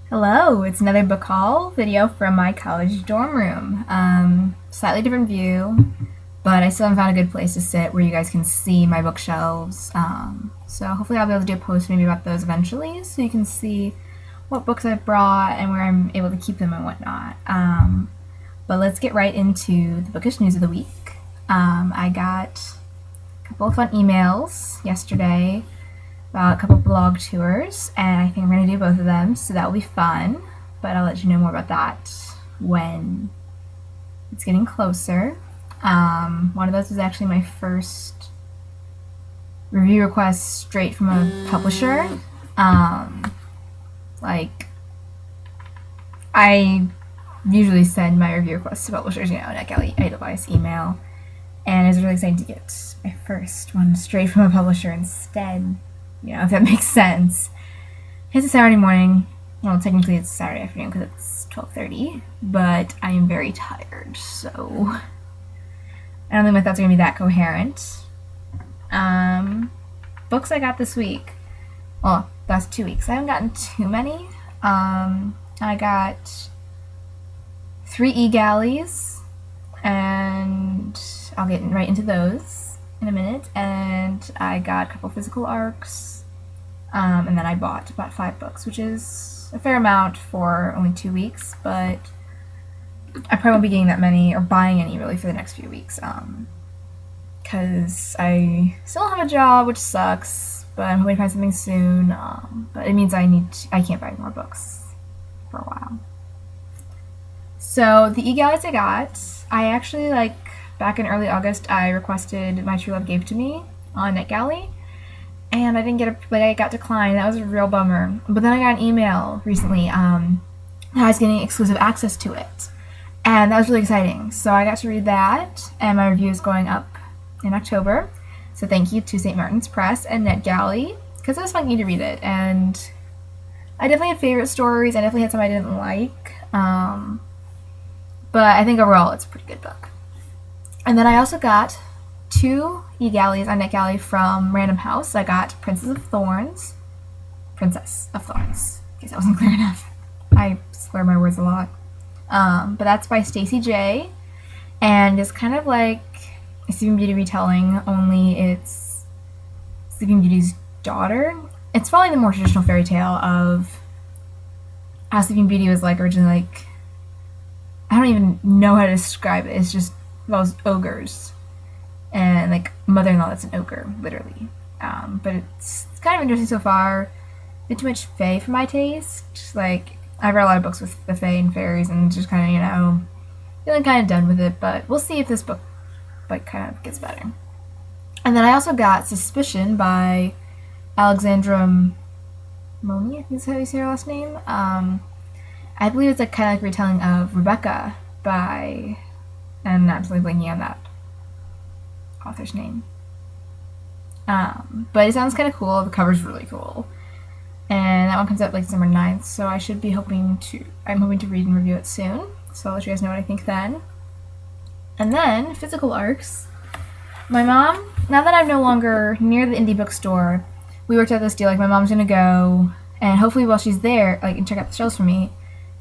Hello, it's another book haul video from my college dorm room. Slightly different view, but I still haven't found a good place to sit where you guys can see my bookshelves. So hopefully I'll be able to do a post maybe about those eventually so you can see what books I've brought and where I'm able to keep them and whatnot. But let's get right into the bookish news of the week. I got a couple of fun emails yesterday about a couple blog tours, and I think I'm going to do both of them, so that will be fun. But I'll let you know more about that when it's getting closer. One of those was actually my first review request straight from a publisher. I usually send my review requests to publishers, NetGalley, Edelweiss, email, and it was really exciting to get my first one straight from a publisher instead. If that makes sense. It's a Saturday morning. Well, technically it's Saturday afternoon because it's 12:30, but I am very tired, so I don't think my thoughts are going to be that coherent. Books I got this week. Well, that's 2 weeks. I haven't gotten too many. I got 3 e-galleys, and I'll get right into those in a minute. And I got a couple physical arcs. And then I bought about 5 books, which is a fair amount for only 2 weeks, but I probably won't be getting that many or buying any really for the next few weeks, because I still have a job, which sucks, but I'm hoping to find something soon. But it means I can't buy more books for a while. So the e-galleys I got, I actually back in early August I requested My True Love Gave to Me on NetGalley. And I didn't get I got declined. That was a real bummer. But then I got an email recently that I was getting exclusive access to it. And that was really exciting. So I got to read that, and my review is going up in October. So thank you to St. Martin's Press and NetGalley, because it was fun to read it. And I definitely had favorite stories. I definitely had some I didn't like. But I think overall it's a pretty good book. And then I also got 2 e-galleys on NetGalley from Random House. I got Princess of Thorns, in case that wasn't clear enough. I slur my words a lot. But that's by Stacey J, and it's kind of like a Sleeping Beauty retelling, only it's Sleeping Beauty's daughter. It's following the more traditional fairy tale of how Sleeping Beauty was originally I don't even know how to describe it. It's just those ogres. And mother-in-law that's an ogre, literally. But it's kind of interesting so far. A bit too much fae for my taste. I've read a lot of books with the fae and fairies, and just kind of, feeling kind of done with it. But we'll see if this book kind of gets better. And then I also got Suspicion by Alexandra Moni, I think that's how you say her last name. I believe it's kind of like retelling of Rebecca by, and I'm absolutely blanking on that author's name. But it sounds kind of cool. The cover's really cool. And that one comes out December 9th, so I'm hoping to read and review it soon. So I'll let you guys know what I think then. And then, physical arcs. My mom, now that I'm no longer near the indie bookstore, we worked out this deal, my mom's gonna go, and hopefully while she's there, and check out the shelves for me,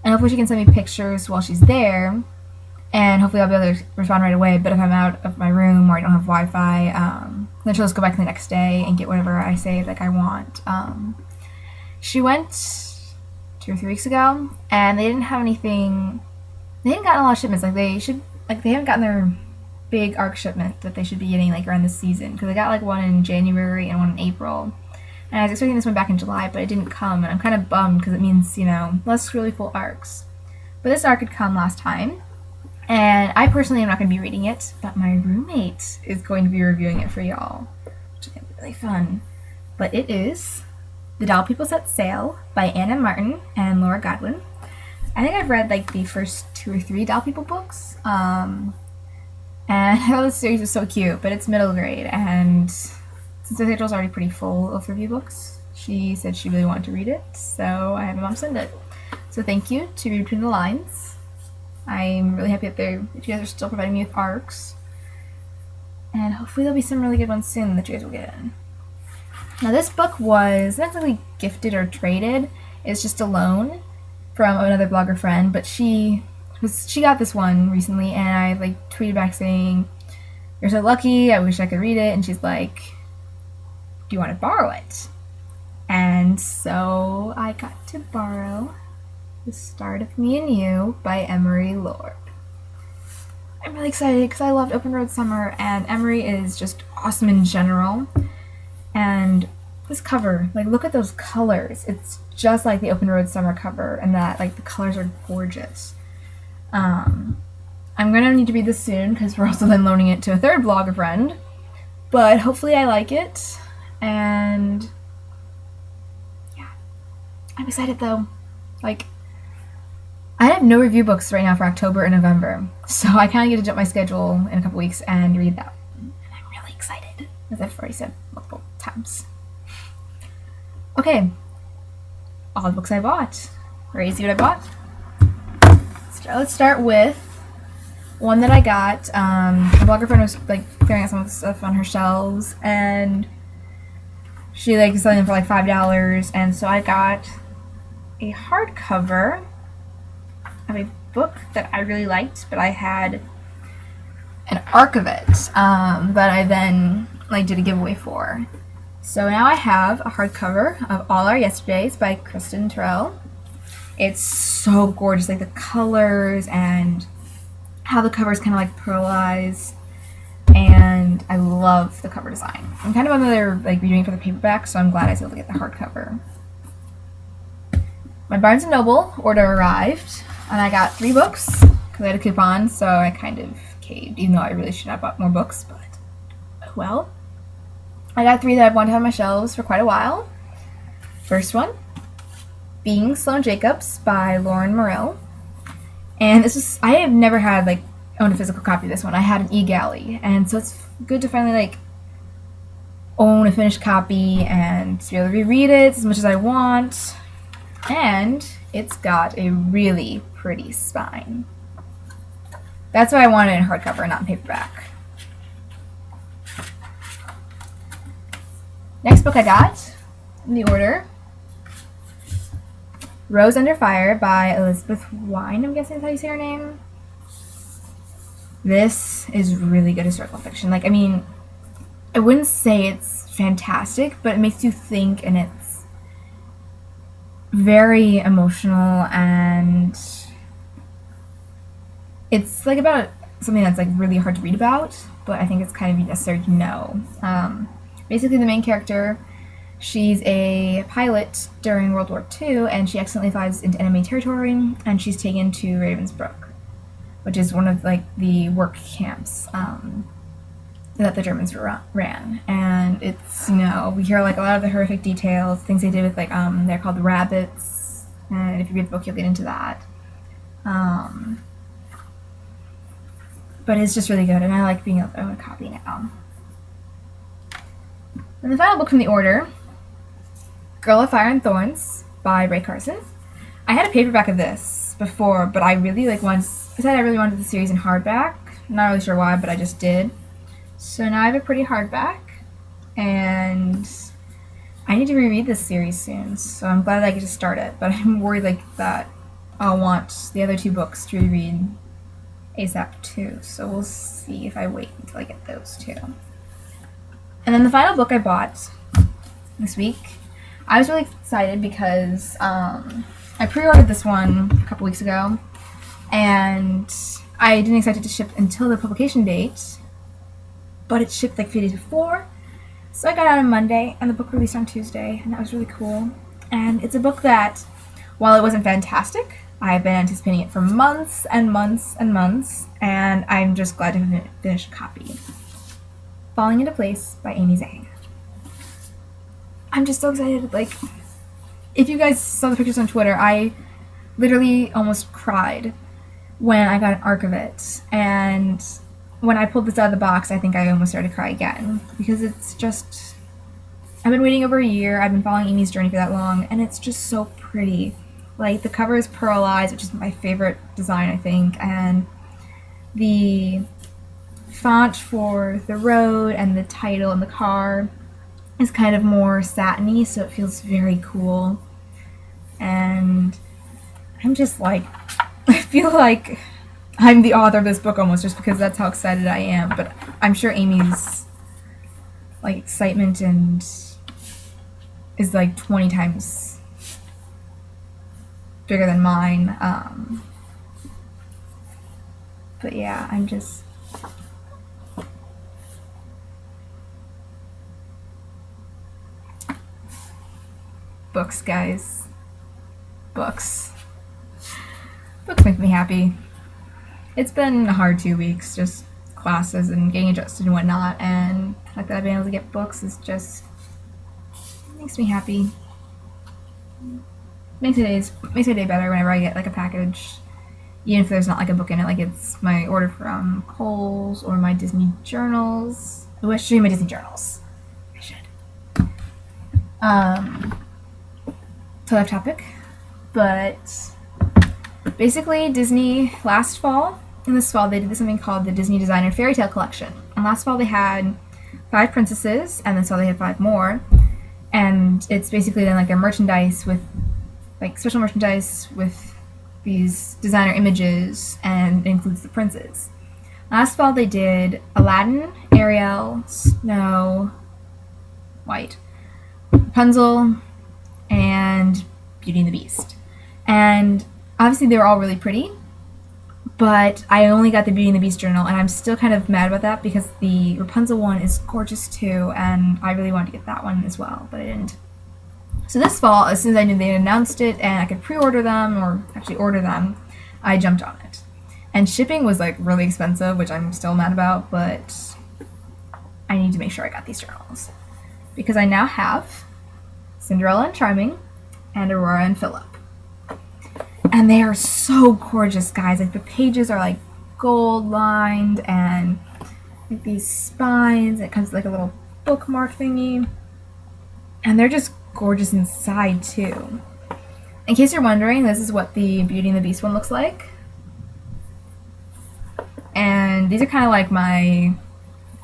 and hopefully she can send me pictures while she's there, and hopefully I'll be able to respond right away. But if I'm out of my room or I don't have Wi-Fi, then she'll just go back the next day and get whatever I say I want. She went 2 or 3 weeks ago, and they didn't have anything. They hadn't gotten a lot of shipments. They haven't gotten their big arc shipment that they should be getting around this season, because they got one in January and one in April. And I was expecting this one back in July, but it didn't come, and I'm kind of bummed because it means less really full arcs. But this arc had come last time. And I personally am not going to be reading it, but my roommate is going to be reviewing it for y'all, which is going to be really fun. But it is The Doll People Set Sail by Anna Martin and Laura Godwin. I think I've read the first 2 or 3 Doll People books, and I thought the series was so cute, but it's middle grade, and since the schedule's already pretty full of review books, she said she really wanted to read it, so I had my mom send it. So thank you to Read Between the Lines. I'm really happy that you guys are still providing me with arcs. And hopefully there'll be some really good ones soon that you guys will get in. Now this book was not exactly gifted or traded. It's just a loan. from another blogger friend, but she got this one recently, and I like tweeted back saying, "You're so lucky. I wish I could read it." And she's like, "Do you want to borrow it?" And so I got to borrow The Start of Me and You by Emery Lord. I'm really excited because I loved Open Road Summer, and Emery is just awesome in general. And this cover, like, look at those colors. It's just like the Open Road Summer cover, and that, like, the colors are gorgeous. I'm gonna need to read this soon because we're also then loaning it to a third blogger friend. But hopefully I like it, and yeah, I'm excited though. Like, I have no review books right now for October and November, so I kind of get to jump my schedule in a couple weeks and read that. And I'm really excited, as I've already said multiple times. Okay, all the books I bought. Ready to see what I bought? Let's start with one that I got. A blogger friend was like clearing out some of the stuff on her shelves, and she like was selling them for like $5, and so I got a hardcover of a book that I really liked, but I had an arc of it that I then like did a giveaway for. So now I have a hardcover of All Our Yesterdays by Kristen Terrell. It's so gorgeous, like the colors and how the cover is kind of like pearlized, and I love the cover design. I'm kind of on the like redoing for the paperback, so I'm glad I was able to get the hardcover. My Barnes & Noble order arrived, and I got 3 books because I had a coupon, so I kind of caved, even though I really should have bought more books, but well. I got 3 that I've wanted to have on my shelves for quite a while. First one, Being Sloane Jacobs by Lauren Morrill. And this is, I have never had, like, owned a physical copy of this one. I had an e-galley, and so it's good to finally, like, own a finished copy and to be able to reread it as much as I want. And it's got a really pretty spine. That's why I wanted it in hardcover, not in paperback. Next book I got in the order, Rose Under Fire by Elizabeth Wine, I'm guessing that's how you say her name. This is really good historical fiction. Like, I mean, I wouldn't say it's fantastic, but it makes you think, and it's very emotional, and it's like about something that's like really hard to read about, but I think it's kind of necessary to know. Basically, the main character, she's a pilot during World War II, and she accidentally flies into enemy territory, and she's taken to Ravensbrück, which is one of like the work camps that the Germans ran. And it's, you know, we hear like a lot of the horrific details, things they did with like they're called the rabbits, and if you read the book, you'll get into that. But it's just really good, and I like being able to own a copy now. And the final book from the order, Girl of Fire and Thorns by Ray Carson. I had a paperback of this before, but I really like decided I really wanted the series in hardback. I'm not really sure why, but I just did. So now I have a pretty hardback, and I need to reread this series soon, so I'm glad that I get to start it, but I'm worried like that I'll want the other 2 books to reread ASAP too, so we'll see if I wait until I get those 2. And then the final book I bought this week, I was really excited because I pre-ordered this one a couple weeks ago, and I didn't expect it to ship until the publication date, but it shipped like 3 days before, so I got it on Monday, and the book released on Tuesday, and that was really cool. And it's a book that, while it wasn't fantastic, I've been anticipating it for months and months and months, and I'm just glad to finish a copy. Falling Into Place by Amy Zhang. I'm just so excited. Like, if you guys saw the pictures on Twitter, I literally almost cried when I got an arc of it. And when I pulled this out of the box, I think I almost started to cry again. Because it's just, I've been waiting over a year. I've been following Amy's journey for that long, and it's just so pretty. Like, the cover is pearlized, which is my favorite design, I think. And the font for the road and the title and the car is kind of more satiny, so it feels very cool. And I'm just like, I feel like I'm the author of this book almost just because that's how excited I am. But I'm sure Amy's like excitement and is like 20 times bigger than mine. But yeah, I'm just books, guys. Books. Books make me happy. It's been a hard 2 weeks, just classes and getting adjusted and whatnot, and the fact that I've been able to get books is just makes me happy. Makes my day better whenever I get like a package, even if there's not like a book in it. Like it's my order from Kohl's or my Disney journals. Oh, I should show you my Disney journals. I should. Totally off topic, but basically Disney last fall and this fall they did something called the Disney Designer Fairy Tale Collection. And last fall they had 5 princesses, and this fall they had 5 more. And it's basically then like their merchandise with like special merchandise with these designer images, and it includes the princes. Last fall they did Aladdin, Ariel, Snow White, Rapunzel, and Beauty and the Beast. And obviously they were all really pretty, but I only got the Beauty and the Beast journal, and I'm still kind of mad about that because the Rapunzel one is gorgeous too, and I really wanted to get that one as well, but I didn't. So this fall, as soon as I knew they announced it and I could pre-order them, or actually order them, I jumped on it. And shipping was like really expensive, which I'm still mad about, but I need to make sure I got these journals. Because I now have Cinderella and Charming and Aurora and Philip. And they are so gorgeous, guys. Like the pages are like gold lined and like these spines. It comes with like a little bookmark thingy. And they're just gorgeous inside too. In case you're wondering, this is what the Beauty and the Beast one looks like. And these are kind of like my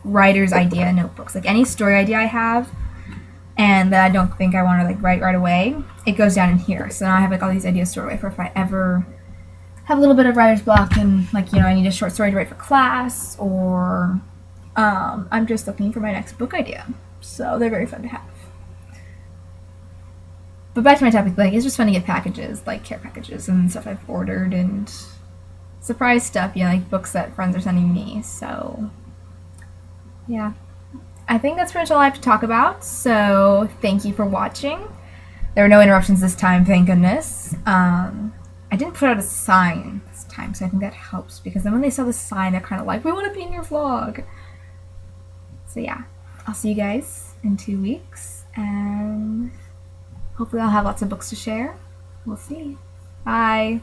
writer's idea notebooks. Like any story idea I have and that I don't think I want to like write right away, it goes down in here. So now I have like all these ideas stored away for if I ever have a little bit of writer's block and like, you know, I need a short story to write for class, or I'm just looking for my next book idea. So they're very fun to have. But back to my topic, like it's just fun to get packages, like care packages and stuff I've ordered and surprise stuff, you know, like books that friends are sending me. So yeah, I think that's pretty much all I have to talk about. So thank you for watching. There were no interruptions this time, thank goodness. I didn't put out a sign this time, so I think that helps, because then when they saw the sign, they're kind of like, we want to be in your vlog. So yeah, I'll see you guys in 2 weeks, and hopefully I'll have lots of books to share. We'll see. Bye.